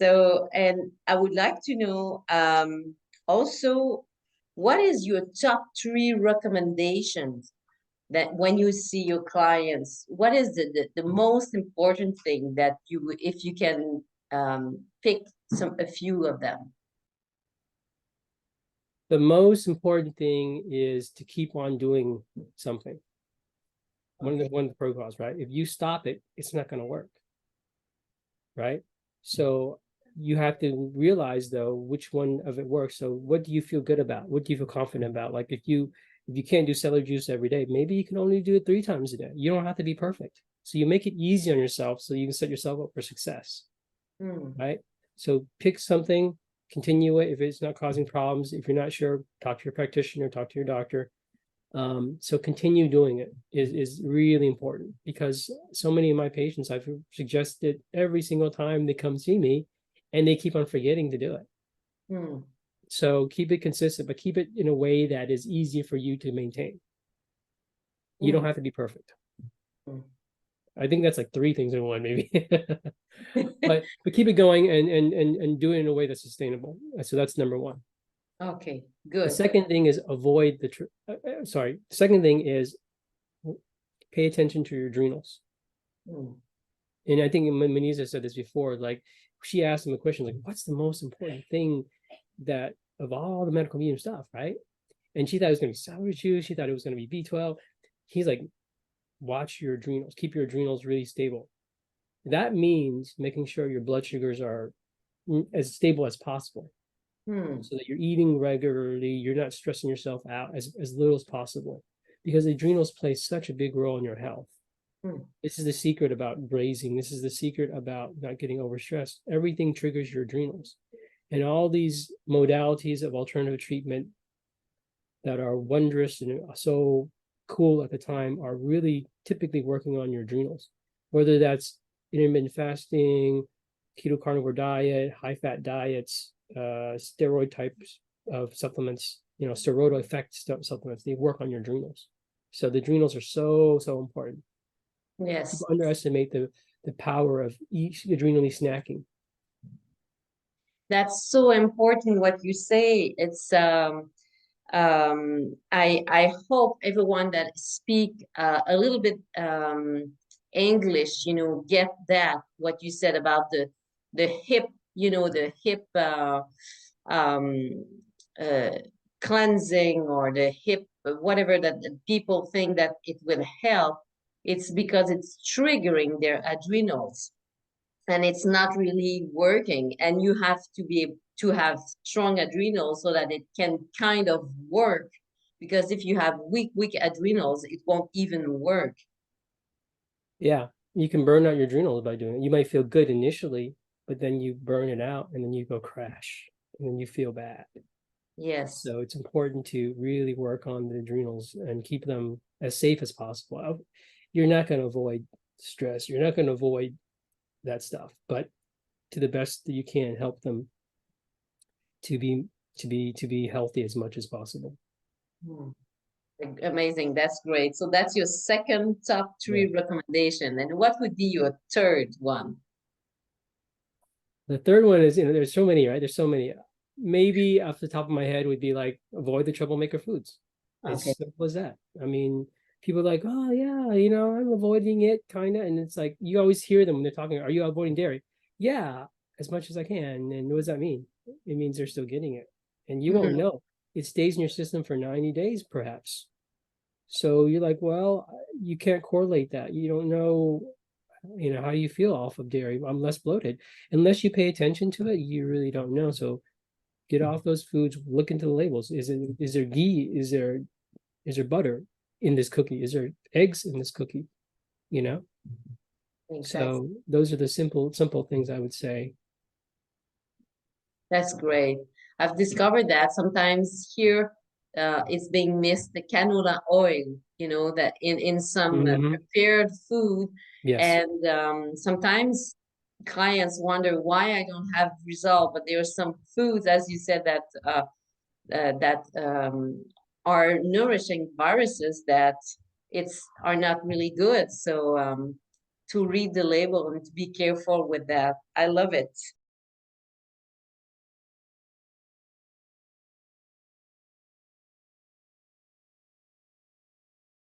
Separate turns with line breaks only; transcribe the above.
So, and I would like to know also, what is your top three recommendations that when you see your clients, what is the most important thing that you would, if you can pick a few of them?
The most important thing is to keep on doing something.
Okay.
One of the protocols, right? If you stop it, it's not going to work, right? So you have to realize though which one of it works. So what do you feel good about? What do you feel confident about? Like if you can't do celery juice every day, maybe you can only do it 3 times a day. You don't have to be perfect. So you make it easy on yourself so you can set yourself up for success,
Hmm.
right? So pick something, continue it. If it's not causing problems, if you're not sure, talk to your practitioner, talk to your doctor. So continue doing it is really important, because so many of my patients, I've suggested every single time they come see me, and they keep on forgetting to do it.
Hmm.
So keep it consistent, but keep it in a way that is easy for you to maintain. You don't
Hmm.
have to be perfect.
Hmm.
I think that's like 3 things in one, maybe. But keep it going and do it in a way that's sustainable. So that's number one.
Okay,
The
good.
second thing is avoid sorry. The second thing is pay attention to your adrenals.
Hmm.
And I think Manisa said this before, like she asked him a question, like, what's the most important thing that of all the medical medium stuff, right? And she thought it was going to be celery juice. She thought it was going to be B12. He's like, watch your adrenals, keep your adrenals really stable. That means making sure your blood sugars are as stable as possible,
Hmm.
so that you're eating regularly, you're not stressing yourself out as little as possible, because the adrenals play such a big role in your health.
Hmm.
This is the secret about grazing. This is the secret about not getting overstressed. Everything triggers your adrenals. And all these modalities of alternative treatment that are wondrous and so cool at the time are really typically working on your adrenals, whether that's intermittent fasting, keto carnivore diet, high fat diets, steroid types of supplements, steroidal effect supplements. They work on your adrenals. So the adrenals are so important. People
Yes.
underestimate the power of adrenally snacking.
That's so important what you say. It's I hope everyone that speak a little bit English, get that what you said about the hip, the hip um, uh, cleansing, or the hip, whatever that the people think that it will help. It's because it's triggering their adrenals, and it's not really working, and you have to be able to have strong adrenals so that it can kind of work, because if you have weak adrenals, it won't even work.
Yeah, you can burn out your adrenals by doing it. You might feel good initially, but then you burn it out and then you go crash and then you feel bad.
Yes.
So it's important to really work on the adrenals and keep them as safe as possible. You're not going to avoid stress. You're not going to avoid that stuff, but to the best that you can, help them to be healthy as much as possible.
Hmm. Amazing, that's great. So that's your second top
Yeah.
three recommendation, and what would be your third one?
The third one is, there's so many, right? There's so many. Maybe off the top of my head would be like avoid the troublemaker foods.
Okay.
As simple as that. I mean, people are like, oh yeah, I'm avoiding it kind of. And it's like you always hear them when they're talking, are you avoiding dairy? Yeah, as much as I can. And what does that mean? It means they're still getting it. And you won't
Mhm.
know. It stays in your system for 90 days, perhaps. So you're like, well, you can't correlate that. You don't know, how you feel off of dairy. I'm less bloated. Unless you pay attention to it, you really don't know. So get off those foods, look into the labels. Is there ghee? Is there butter in this cookie? Is there eggs in this cookie? You know?
Exactly.
So those are the simple things I would say.
That's great. I've discovered that sometimes here it's being missed, the canola oil, that in some
Hmm.
prepared food.
Yes.
And sometimes clients wonder why I don't have result, but there are some foods, as you said, that are nourishing viruses that it's are not really good. So to read the label and to be careful with that. I love it.